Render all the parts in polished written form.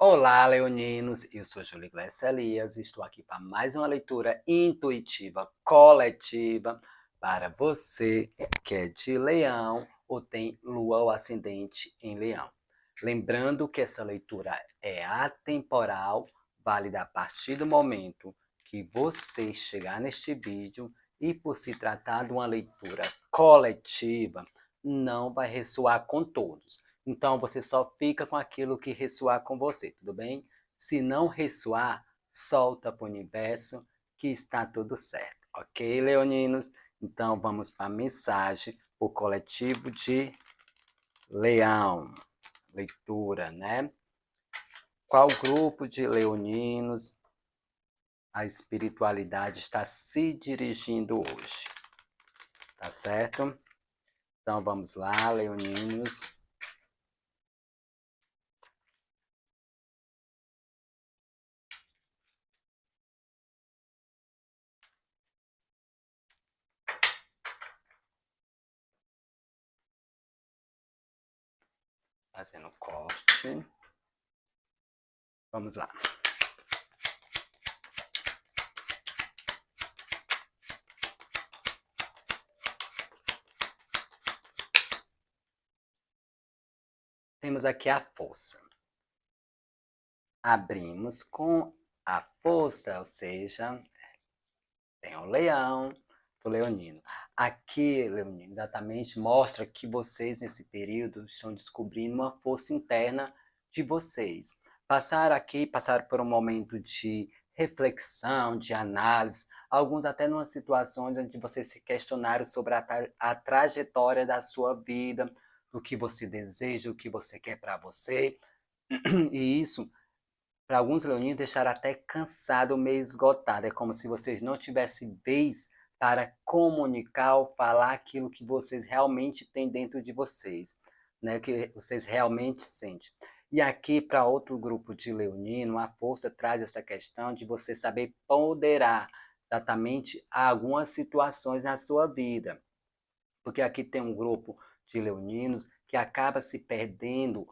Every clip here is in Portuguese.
Olá, leoninos! Eu sou Júlio Iglesias Elias e estou aqui para mais uma leitura intuitiva coletiva para você que é de Leão ou tem Lua ou Ascendente em Leão. Lembrando que essa leitura é atemporal, válida a partir do momento que você chegar neste vídeo e por se tratar de uma leitura coletiva, não vai ressoar com todos. Então, você só fica com aquilo que ressoar com você, tudo bem? Se não ressoar, solta para o universo que está tudo certo, ok, leoninos? Então, vamos para a mensagem, o coletivo de Leão. Leitura, né? Qual grupo de leoninos a espiritualidade está se dirigindo hoje? Tá certo? Então, vamos lá, leoninos. Fazendo corte. Vamos lá. Temos aqui a força. Abrimos com a força, ou seja, tem o leão, o leonino. Aqui, leonino, exatamente mostra que vocês, nesse período, estão descobrindo uma força interna de vocês. Passaram por um momento de reflexão, de análise, alguns até numa situação onde vocês se questionaram sobre a trajetória da sua vida, o que você deseja, o que você quer para você. E isso, para alguns leoninos, deixaram até cansado, meio esgotado. É como se vocês não tivessem vez para comunicar ou falar aquilo que vocês realmente têm dentro de vocês, né? Que vocês realmente sentem. E aqui, para outro grupo de leonino, a força traz essa questão de você saber ponderar exatamente algumas situações na sua vida. Porque aqui tem um grupo de leoninos que acaba se perdendo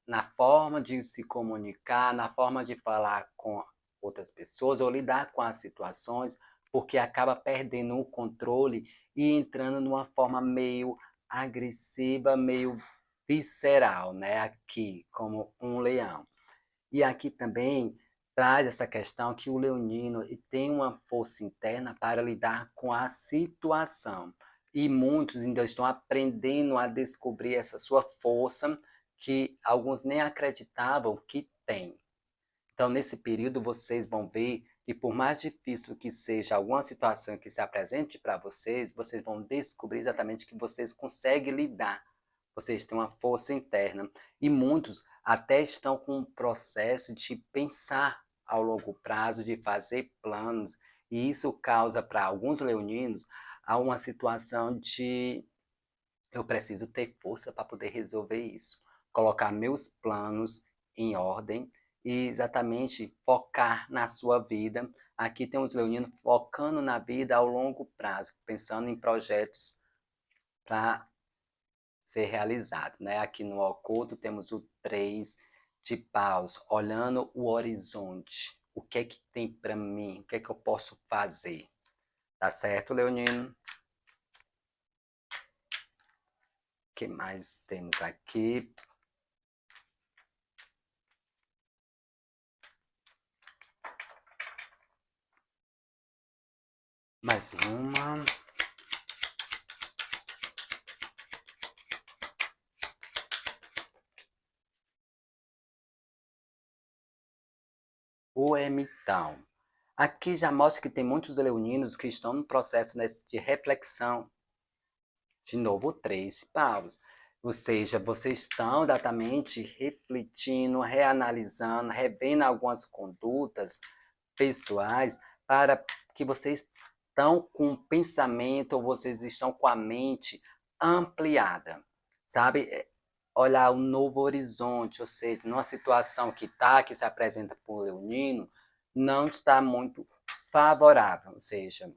na forma de se comunicar, na forma de falar com outras pessoas ou lidar com as situações, porque acaba perdendo o controle e entrando numa forma meio agressiva, meio visceral, né? Aqui, como um leão. E aqui também traz essa questão que o leonino tem uma força interna para lidar com a situação. E muitos ainda estão aprendendo a descobrir essa sua força que alguns nem acreditavam que tem. Então, nesse período, vocês vão ver que por mais difícil que seja alguma situação que se apresente para vocês, vocês vão descobrir exatamente que vocês conseguem lidar. Vocês têm uma força interna. E muitos até estão com um processo de pensar ao longo prazo, de fazer planos. E isso causa para alguns leoninos uma situação de eu preciso ter força para poder resolver isso. Colocar meus planos em ordem e exatamente focar na sua vida. Aqui tem os leoninos focando na vida ao longo prazo, pensando em projetos para ser realizado, né? Aqui no oculto temos o 3 de paus, olhando o horizonte. O que é que tem para mim? O que é que eu posso fazer? Tá certo, leonino? O que mais temos aqui? Mais uma. O ermitão. Aqui já mostra que tem muitos leoninos que estão no processo de reflexão. De novo, 3 paus. Ou seja, vocês estão exatamente refletindo, reanalisando, revendo algumas condutas pessoais para que vocês estão com um pensamento ou vocês estão com a mente ampliada, sabe? Olhar um novo horizonte, ou seja, numa situação que se apresenta para o leonino, não está muito favorável, ou seja,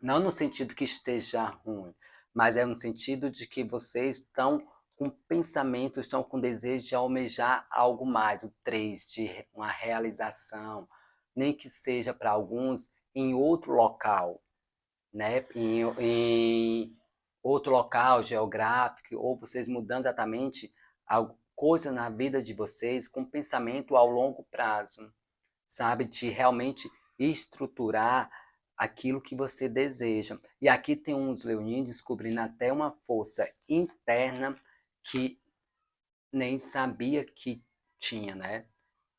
não no sentido que esteja ruim, mas é no sentido de que vocês estão com pensamento, estão com desejo de almejar algo mais. O 3, de uma realização, nem que seja para alguns em outro local, né? Em outro local geográfico, ou vocês mudando exatamente coisa na vida de vocês com pensamento ao longo prazo, sabe? De realmente estruturar aquilo que você deseja. E aqui tem uns leoninos descobrindo até uma força interna que nem sabia que tinha, né?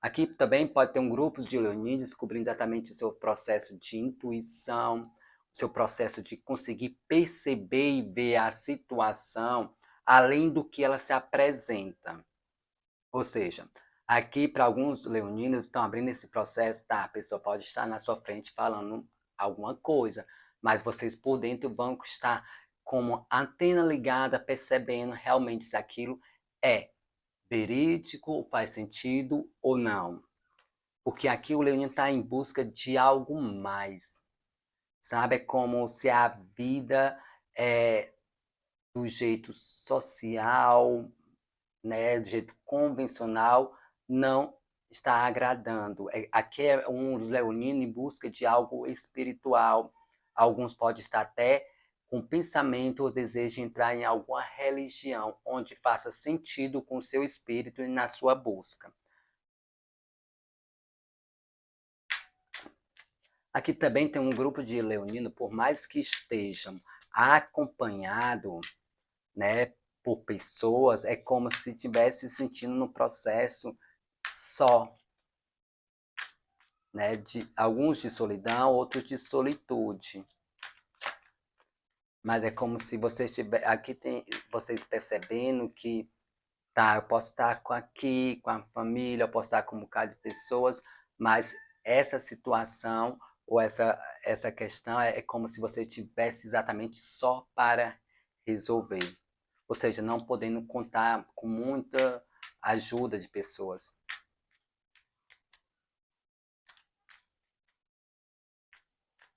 Aqui também pode ter um grupo de leoninos descobrindo exatamente o seu processo de intuição, o seu processo de conseguir perceber e ver a situação além do que ela se apresenta. Ou seja, aqui para alguns leoninos estão abrindo esse processo, tá? A pessoa pode estar na sua frente falando alguma coisa, mas vocês por dentro vão estar como antena ligada, percebendo realmente se aquilo é verídico, faz sentido ou não. Porque aqui o leonino está em busca de algo mais, sabe? É como se a vida do jeito social, né, do jeito convencional, não está agradando. Aqui é um leonino em busca de algo espiritual. Alguns podem estar até com pensamento ou desejo de entrar em alguma religião, onde faça sentido com o seu espírito e na sua busca. Aqui também tem um grupo de leonino, por mais que estejam acompanhado, né, por pessoas, é como se estivesse sentindo no processo só, né, de alguns de solidão, outros de solitude. Mas é como se vocês aqui tem vocês percebendo que tá, eu posso estar aqui com a família, eu posso estar com um bocado de pessoas, mas essa situação ou essa questão é como se você tivesse exatamente só para resolver. Ou seja, não podendo contar com muita ajuda de pessoas.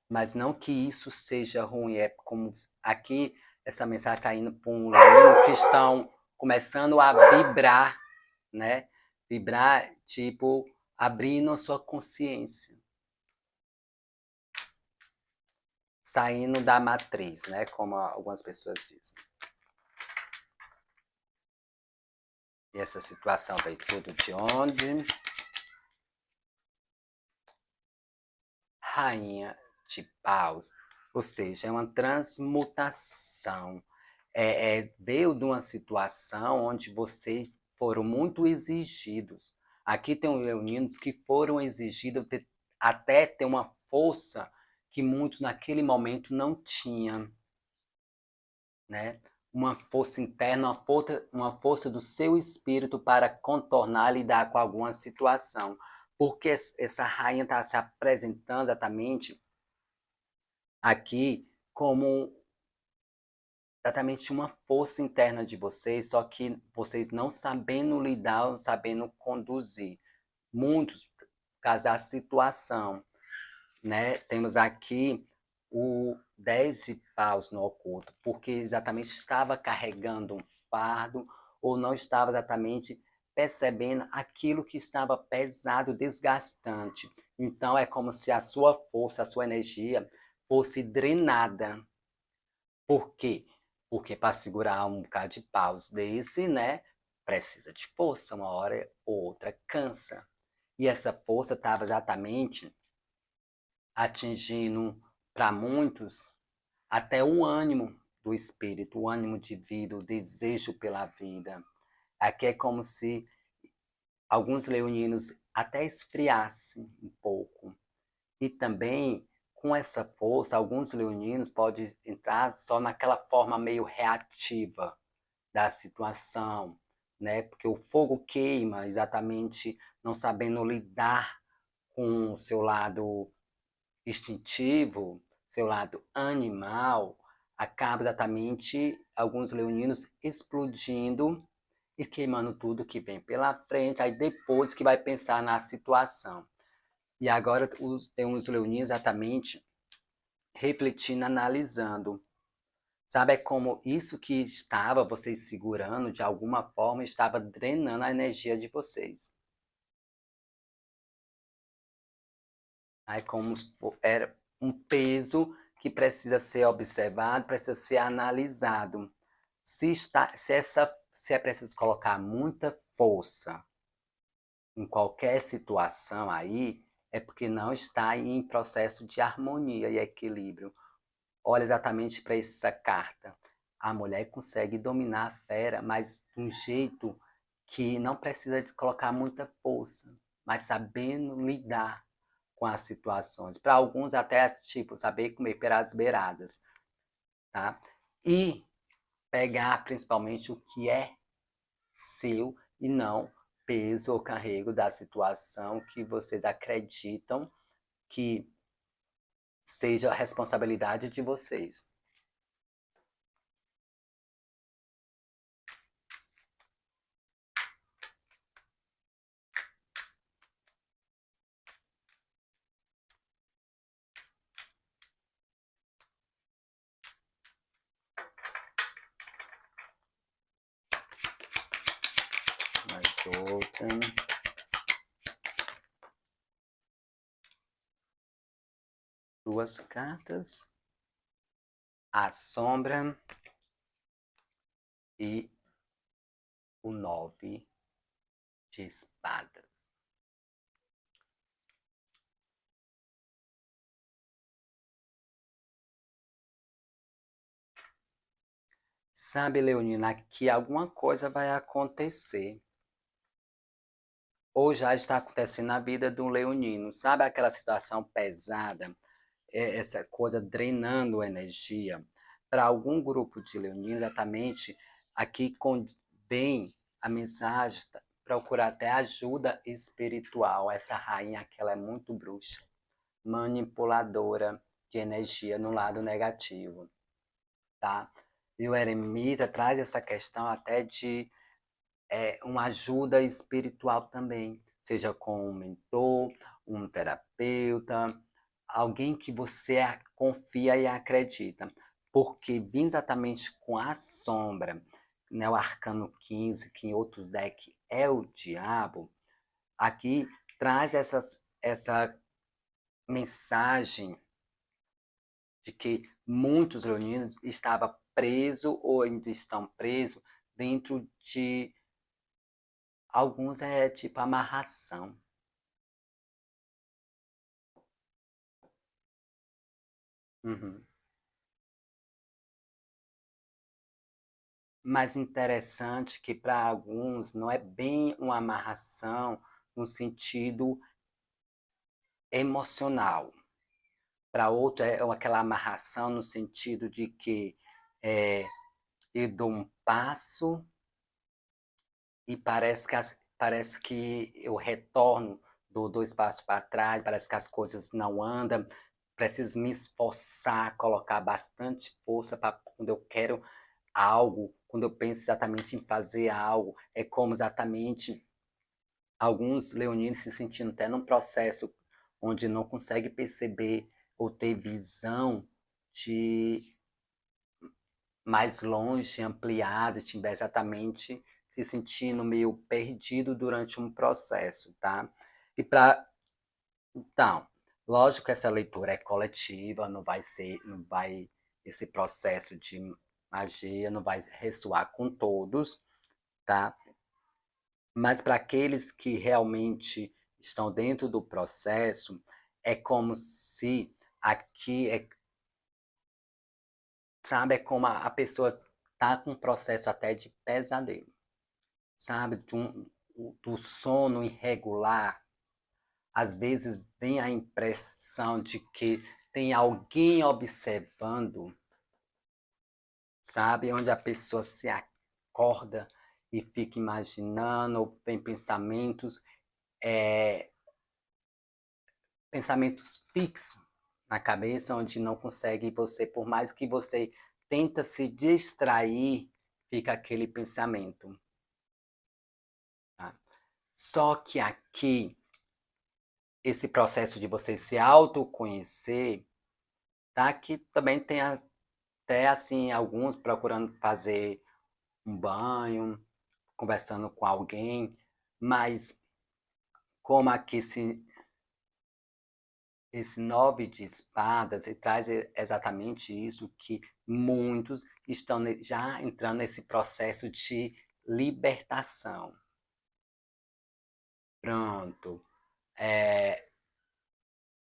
Mas não que isso seja ruim, é como aqui essa mensagem está indo para um leonino que estão começando a vibrar, né? Vibrar, tipo, abrindo a sua consciência. Saindo da matriz, né? Como algumas pessoas dizem. E essa situação veio tudo de onde? Rainha de paus. Ou seja, é uma transmutação. Veio de uma situação onde vocês foram muito exigidos. Aqui tem os leoninos que foram exigidos até ter uma força que muitos naquele momento não tinham, né? Uma força interna, uma força do seu espírito para contornar, lidar com alguma situação. Porque essa rainha está se apresentando exatamente aqui como exatamente uma força interna de vocês, só que vocês não sabendo lidar, sabendo conduzir. Muitos, por causa da situação, né? Temos aqui o 10 de paus no oculto, porque exatamente estava carregando um fardo ou não estava exatamente percebendo aquilo que estava pesado, desgastante. Então é como se a sua força, a sua energia fosse drenada. Por quê? Porque para segurar um bocado de paus desse, né, precisa de força, uma hora ou outra cansa. E essa força estava exatamente atingindo, para muitos, até o ânimo do espírito, o ânimo de vida, o desejo pela vida. Aqui é como se alguns leoninos até esfriassem um pouco. E também, com essa força, alguns leoninos podem entrar só naquela forma meio reativa da situação, né? Porque o fogo queima, exatamente não sabendo lidar com o seu lado instintivo, seu lado animal, acaba exatamente alguns leoninos explodindo e queimando tudo que vem pela frente, aí depois que vai pensar na situação. E agora tem uns leoninos exatamente refletindo, analisando. Sabe, é como isso que estava vocês segurando, de alguma forma, estava drenando a energia de vocês. Aí como era um peso que precisa ser observado, precisa ser analisado. Se é preciso colocar muita força em qualquer situação aí, é porque não está em processo de harmonia e equilíbrio. Olha exatamente para essa carta. A mulher consegue dominar a fera, mas de um jeito que não precisa de colocar muita força, mas sabendo lidar com as situações. Para alguns até tipo saber comer pelas beiradas, tá? E pegar principalmente o que é seu e não peso ou carrego da situação que vocês acreditam que seja a responsabilidade de vocês. Mais outra. Duas cartas. A sombra e o 9 de espadas. Sabe, Leonina, que alguma coisa vai acontecer. Ou já está acontecendo na vida do leonino. Sabe aquela situação pesada? Essa coisa drenando energia. Para algum grupo de leonino, exatamente, aqui vem a mensagem, procurar até ajuda espiritual. Essa rainha, que ela é muito bruxa, manipuladora de energia no lado negativo, tá? E o eremita traz essa questão até de uma ajuda espiritual também, seja com um mentor, um terapeuta, alguém que você confia e acredita. Porque vem exatamente com a sombra, né, o arcano 15, que em outros decks é o diabo, aqui traz essa mensagem de que muitos leoninos estavam presos ou ainda estão presos dentro de alguns tipo amarração. Uhum. Mas interessante que para alguns não é bem uma amarração no sentido emocional. Para outros é aquela amarração no sentido de que é, eu dou um passo e parece que eu retorno, dou dois passos para trás, parece que as coisas não andam, preciso me esforçar, colocar bastante força para quando eu quero algo, quando eu penso exatamente em fazer algo, é como exatamente alguns leoninos se sentindo até num processo onde não consegue perceber ou ter visão de mais longe, ampliada, estiver exatamente se sentindo meio perdido durante um processo, tá? E para então, lógico que essa leitura é coletiva, não vai esse processo de magia não vai ressoar com todos, tá? Mas para aqueles que realmente estão dentro do processo, é como se aqui sabe, é como a pessoa tá com um processo até de pesadelo, sabe, do sono irregular. Às vezes vem a impressão de que tem alguém observando, sabe, onde a pessoa se acorda e fica imaginando, ou vem é, pensamentos fixos na cabeça, onde não consegue você, por mais que você tenta se distrair, fica aquele pensamento. Tá? Só que aqui, esse processo de você se autoconhecer, tá? Que também até assim, alguns procurando fazer um banho, conversando com alguém, mas como aqui esse 9 de espadas, ele traz exatamente isso, que muitos estão já entrando nesse processo de libertação. Pronto.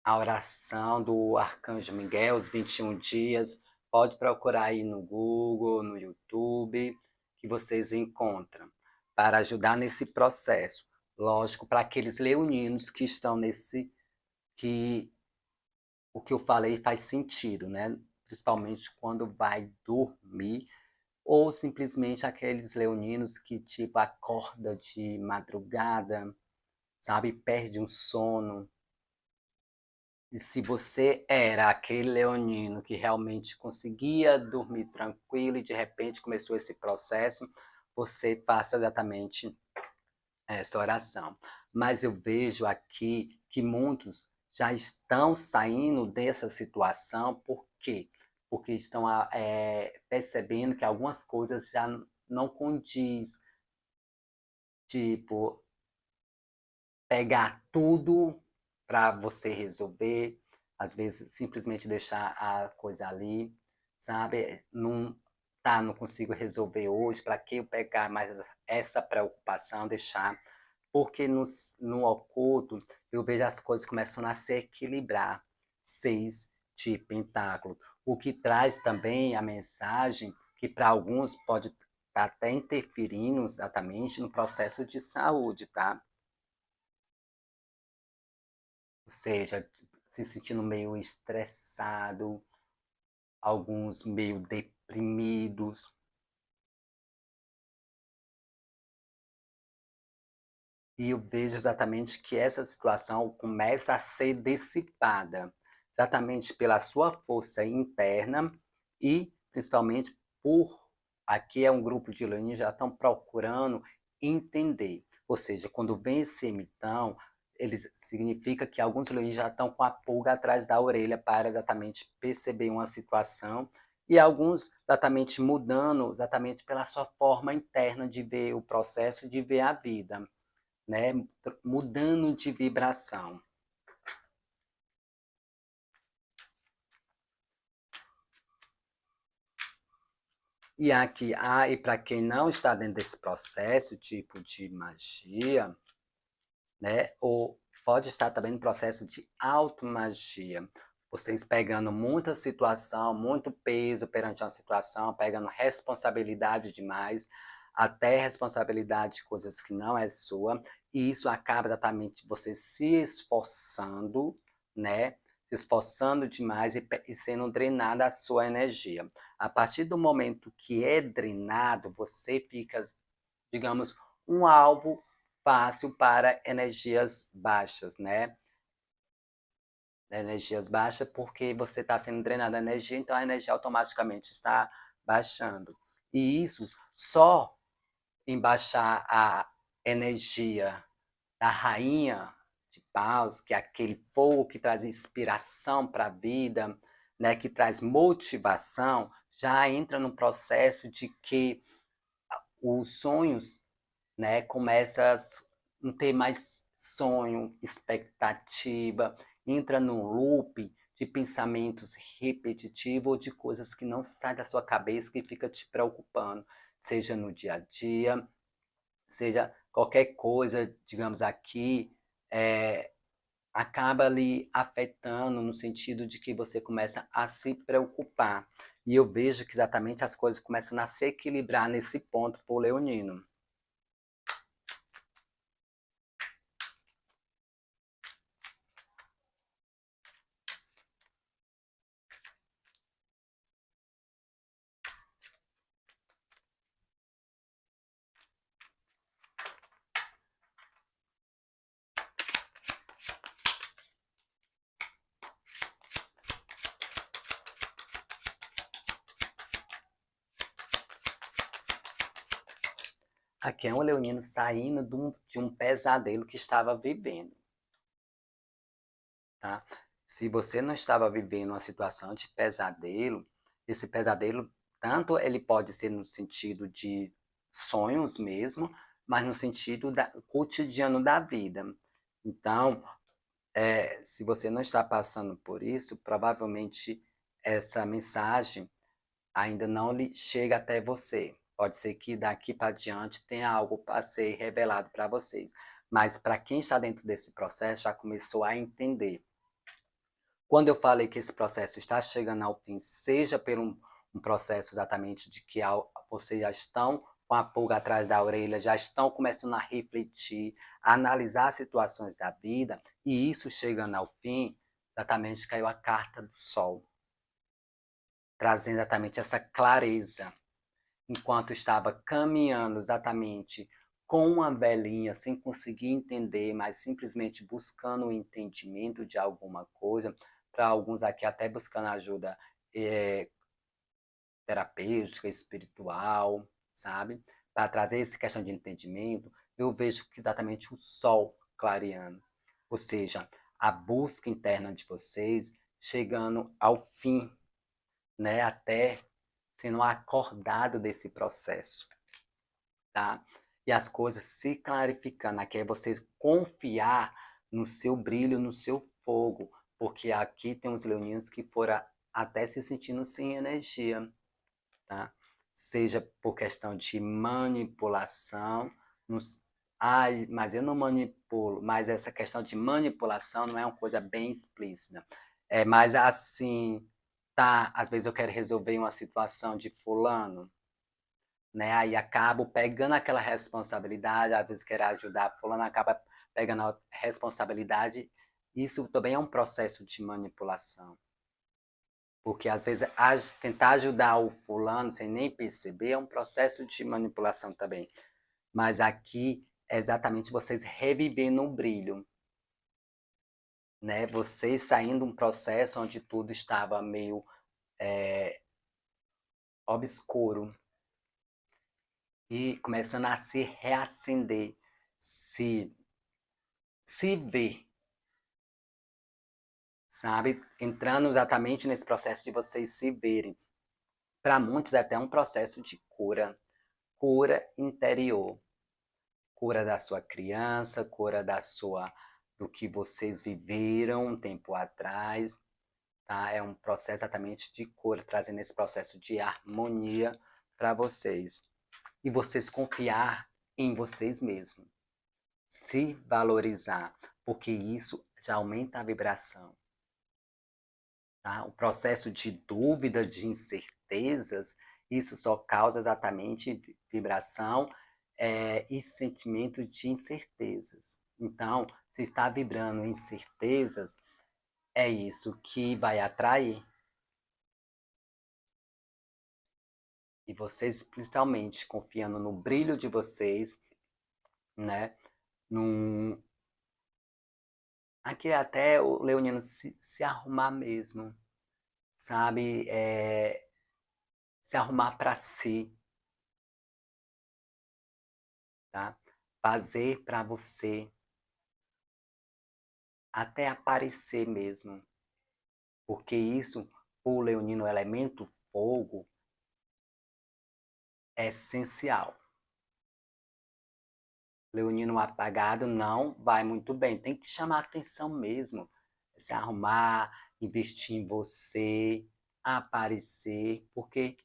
A oração do Arcanjo Miguel, os 21 dias, pode procurar aí no Google, no YouTube, que vocês encontram, para ajudar nesse processo. Lógico, para aqueles leoninos que estão que o que eu falei faz sentido, né? Principalmente quando vai dormir, ou simplesmente aqueles leoninos que, tipo, acorda de madrugada, sabe? Perde um sono. E se você era aquele leonino que realmente conseguia dormir tranquilo e de repente começou esse processo, você faça exatamente essa oração. Mas eu vejo aqui que muitos já estão saindo dessa situação, por quê? Porque estão percebendo que algumas coisas já não condiz, tipo, pegar tudo para você resolver, às vezes simplesmente deixar a coisa ali, sabe? Não, tá, não consigo resolver hoje, para que eu pegar mais essa preocupação, deixar porque no oculto eu vejo as coisas começando a se equilibrar. 6 de pentáculo. O que traz também a mensagem que para alguns pode estar até interferindo exatamente no processo de saúde, tá? Ou seja, se sentindo meio estressado, alguns meio deprimidos. E eu vejo exatamente que essa situação começa a ser dissipada, exatamente pela sua força interna e principalmente por aqui é um grupo de leões já estão procurando entender. Ou seja, quando vem esse emitão, eles significa que alguns leões já estão com a pulga atrás da orelha para exatamente perceber uma situação e alguns exatamente mudando exatamente pela sua forma interna de ver o processo, de ver a vida, né? Mudando de vibração. E aqui, e para quem não está dentro desse processo, tipo de magia, né? Ou pode estar também no processo de automagia. Vocês pegando muita situação, muito peso perante uma situação, pegando responsabilidade demais, até responsabilidade de coisas que não é sua, e isso acaba exatamente você se esforçando, né? Se esforçando demais e sendo drenada a sua energia. A partir do momento que é drenado, você fica, digamos, um alvo fácil para energias baixas, né? Energias baixas porque você está sendo drenado a energia, então a energia automaticamente está baixando. E isso só em baixar a energia da rainha de paus, que é aquele fogo que traz inspiração para a vida, né, que traz motivação, já entra no processo de que os sonhos, né, começa a não ter mais sonho, expectativa, entra num loop de pensamentos repetitivos ou de coisas que não saem da sua cabeça que fica te preocupando, seja no dia a dia, seja qualquer coisa, digamos aqui, acaba lhe afetando no sentido de que você começa a se preocupar. E eu vejo que exatamente as coisas começam a se equilibrar nesse ponto por leonino. Aqui é um leonino saindo de um pesadelo que estava vivendo, tá? Se você não estava vivendo uma situação de pesadelo, esse pesadelo, tanto ele pode ser no sentido de sonhos mesmo, mas no sentido cotidiano da vida. Então, se você não está passando por isso, provavelmente essa mensagem ainda não lhe chega até você. Pode ser que daqui para diante tenha algo para ser revelado para vocês. Mas para quem está dentro desse processo, já começou a entender. Quando eu falei que esse processo está chegando ao fim, seja por um processo exatamente de que vocês já estão com a pulga atrás da orelha, já estão começando a refletir, a analisar situações da vida, e isso chegando ao fim, exatamente caiu a carta do sol, trazendo exatamente essa clareza. Enquanto estava caminhando exatamente com uma velhinha, sem conseguir entender, mas simplesmente buscando o entendimento de alguma coisa, para alguns aqui até buscando ajuda terapêutica, espiritual, sabe? Para trazer essa questão de entendimento, eu vejo que exatamente o sol clareando, ou seja, a busca interna de vocês chegando ao fim, né? Até sendo acordado desse processo, tá? E as coisas se clarificando. Aqui é você confiar no seu brilho, no seu fogo, porque aqui tem uns leoninos que foram até se sentindo sem energia, tá? Seja por questão de manipulação, nos... Ai, mas eu não manipulo, mas essa questão de manipulação não é uma coisa bem explícita. É mais assim, tá, às vezes eu quero resolver uma situação de fulano, né? Aí acabo pegando aquela responsabilidade, às vezes quero ajudar fulano, acaba pegando a responsabilidade. Isso também é um processo de manipulação. Porque às vezes tentar ajudar o fulano sem nem perceber é um processo de manipulação também. Mas aqui é exatamente vocês revivendo o brilho, né? Vocês saindo de um processo onde tudo estava meio obscuro e começando a se reacender, se ver, sabe? Entrando exatamente nesse processo de vocês se verem. Para muitos é até um processo de cura interior. Cura da sua criança, cura do que vocês viveram um tempo atrás, tá? É um processo exatamente de cura, trazendo esse processo de harmonia para vocês. E vocês confiar em vocês mesmos, se valorizar, porque isso já aumenta a vibração. Tá? O processo de dúvida, de incertezas, isso só causa exatamente vibração e sentimento de incertezas. Então, se está vibrando incertezas, é isso que vai atrair. E vocês, principalmente, confiando no brilho de vocês, né? Num... Aqui até o leonino se arrumar mesmo, sabe? Se arrumar para si, tá? Fazer para você, até aparecer mesmo, porque isso, o leonino, o elemento fogo, é essencial. Leonino apagado não vai muito bem, tem que chamar atenção mesmo, se arrumar, investir em você, aparecer, porque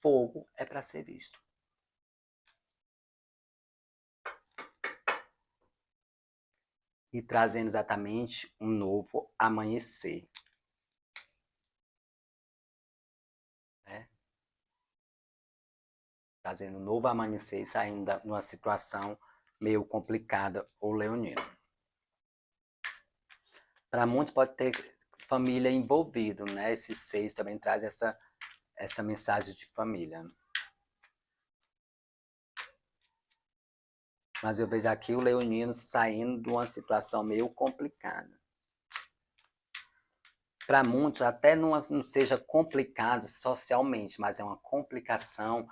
fogo é para ser visto. E trazendo exatamente um novo amanhecer. Né? Trazendo um novo amanhecer e saindo de uma situação meio complicada o leonino. Para muitos pode ter família envolvido, né? Esse 6 também traz essa mensagem de família. Mas eu vejo aqui o leonino saindo de uma situação meio complicada. Para muitos, até não seja complicado socialmente, mas é uma complicação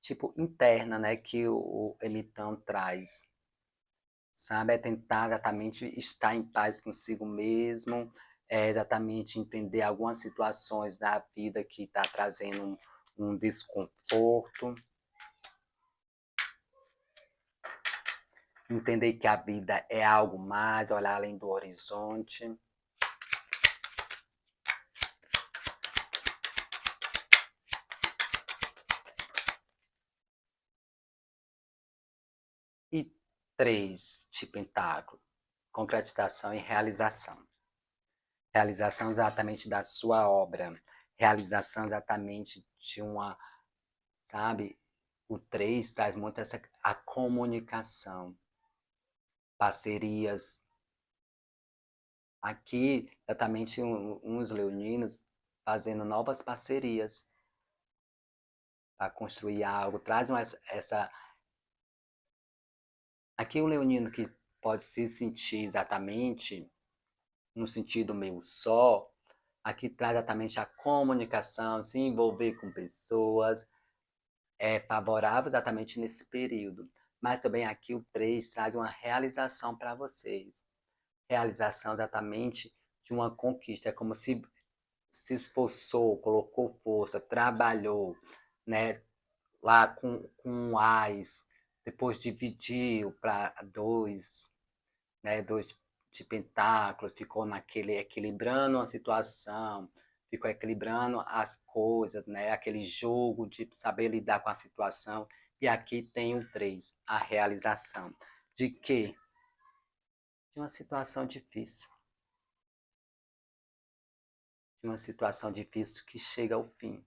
tipo interna, né, que o emitão traz. Sabe? É tentar exatamente estar em paz consigo mesmo, é exatamente entender algumas situações da vida que está trazendo um desconforto. Entender que a vida é algo mais, olhar além do horizonte. E 3 de pentáculo, concretização e realização. Realização exatamente da sua obra, realização exatamente de uma, sabe, o 3 traz muito a comunicação, parcerias. Aqui, exatamente uns leoninos fazendo novas parcerias para construir algo, trazem essa. Aqui o leonino que pode se sentir exatamente no sentido meio só, aqui traz exatamente a comunicação, se envolver com pessoas, é favorável exatamente nesse período. Mas também aqui o 3 traz uma realização para vocês. Realização exatamente de uma conquista. É como se esforçou, colocou força, trabalhou, né? Lá com ás, depois dividiu para 2, né? 2 de pentáculos, ficou naquele equilibrando a situação, ficou equilibrando as coisas, né? Aquele jogo de saber lidar com a situação. E aqui tem o 3, a realização. De quê? De uma situação difícil. De uma situação difícil que chega ao fim.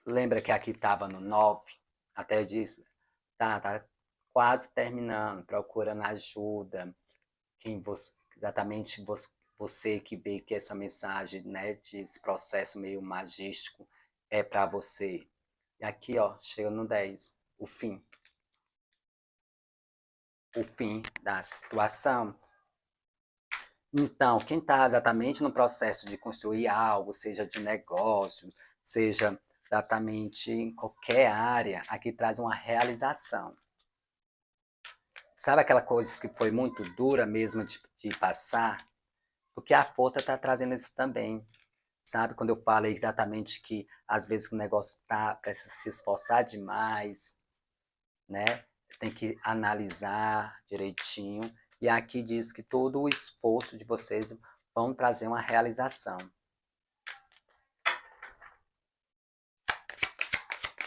Lembra que aqui estava no 9? Até eu disse, tá quase terminando, procurando ajuda. Quem você, exatamente você que vê que essa mensagem, né, desse processo meio magístico é para você. E aqui, ó, chega no 10, o fim. O fim da situação. Então, quem está exatamente no processo de construir algo, seja de negócio, seja exatamente em qualquer área, aqui traz uma realização. Sabe aquela coisa que foi muito dura mesmo de passar? Porque a força está trazendo isso também. Sabe? Quando eu falei exatamente que às vezes o negócio precisa se esforçar demais, né? Tem que analisar direitinho. E aqui diz que todo o esforço de vocês vão trazer uma realização.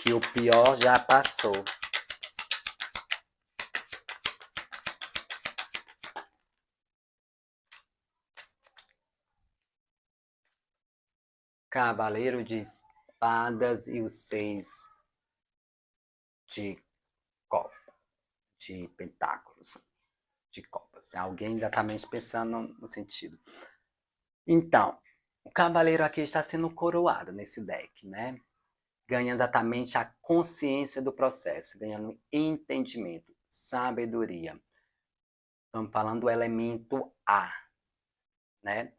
Que o pior já passou. Cavaleiro de espadas e os 6 de copa, de pentáculos, de copas. Alguém exatamente pensando no sentido. Então, o cavaleiro aqui está sendo coroado nesse deck, né? Ganha exatamente a consciência do processo, ganhando entendimento, sabedoria. Estamos falando do elemento A, né?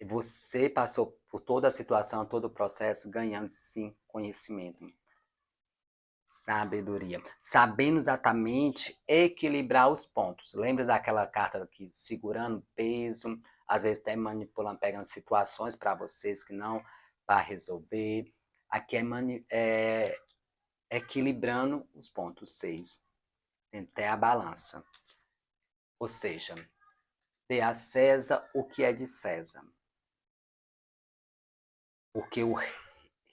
Você passou por toda a situação, todo o processo, ganhando sim conhecimento, sabedoria, sabendo exatamente equilibrar os pontos. Lembra daquela carta aqui, segurando peso, às vezes até manipulando, pegando situações para vocês que não para resolver. Aqui é equilibrando os pontos 6, até a balança. Ou seja, dê a César o que é de César. Porque o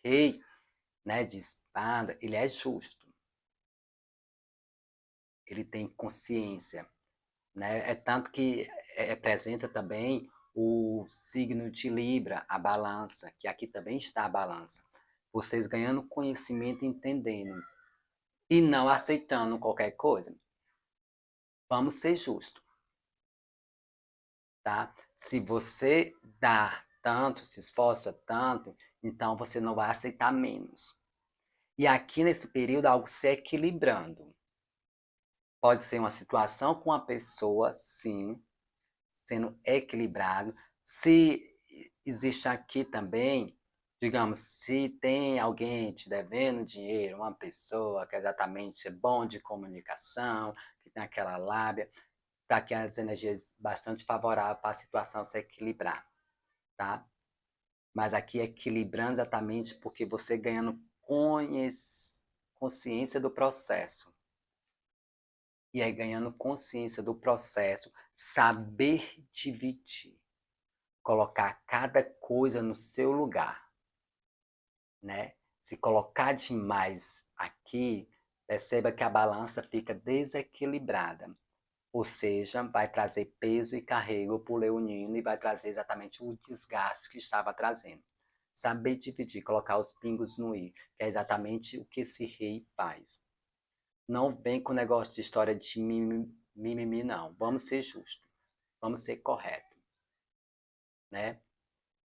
rei, né, de espada, ele é justo. Ele tem consciência, né? É tanto que representa também o signo de Libra, a balança, que aqui também está a balança. Vocês ganhando conhecimento e entendendo. E não aceitando qualquer coisa. Vamos ser justos. Tá? Se você dá tanto, se esforça tanto, então você não vai aceitar menos. E aqui nesse período algo se equilibrando. Pode ser uma situação com a pessoa, sim, sendo equilibrado. Se existe aqui também, digamos, se tem alguém te devendo dinheiro, uma pessoa que exatamente é bom de comunicação, que tem aquela lábia, tá aqui as energias bastante favoráveis para a situação se equilibrar, tá? Mas aqui equilibrando exatamente porque você ganhando consciência do processo. E aí ganhando consciência do processo, saber dividir, colocar cada coisa no seu lugar, né? Se colocar demais aqui, perceba que a balança fica desequilibrada. Ou seja, vai trazer peso e carrego para o leonino e vai trazer exatamente o desgaste que estava trazendo. Saber dividir, colocar os pingos no i, que é exatamente o que esse rei faz. Não vem com negócio de história de mimimi, não. Vamos ser justos. Vamos ser corretos. Né?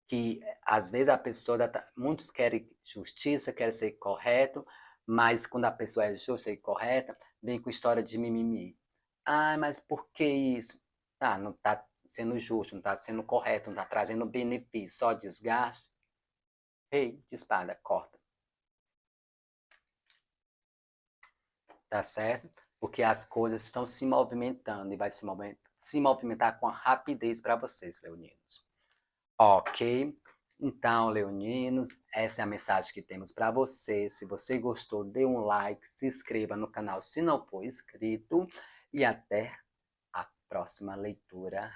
Que às vezes a pessoa, muitos querem justiça, querem ser correto, mas quando a pessoa é justa e correta, vem com história de mimimi. Ah, mas por que isso? Ah, não está sendo justo, não está sendo correto, não está trazendo benefício, só desgaste. Ei, de espada, corta. Tá certo? Porque as coisas estão se movimentando e vai se movimentar com rapidez para vocês, leoninos. Ok? Então, leoninos, essa é a mensagem que temos para você. Se você gostou, dê um like, se inscreva no canal se não for inscrito e até a próxima leitura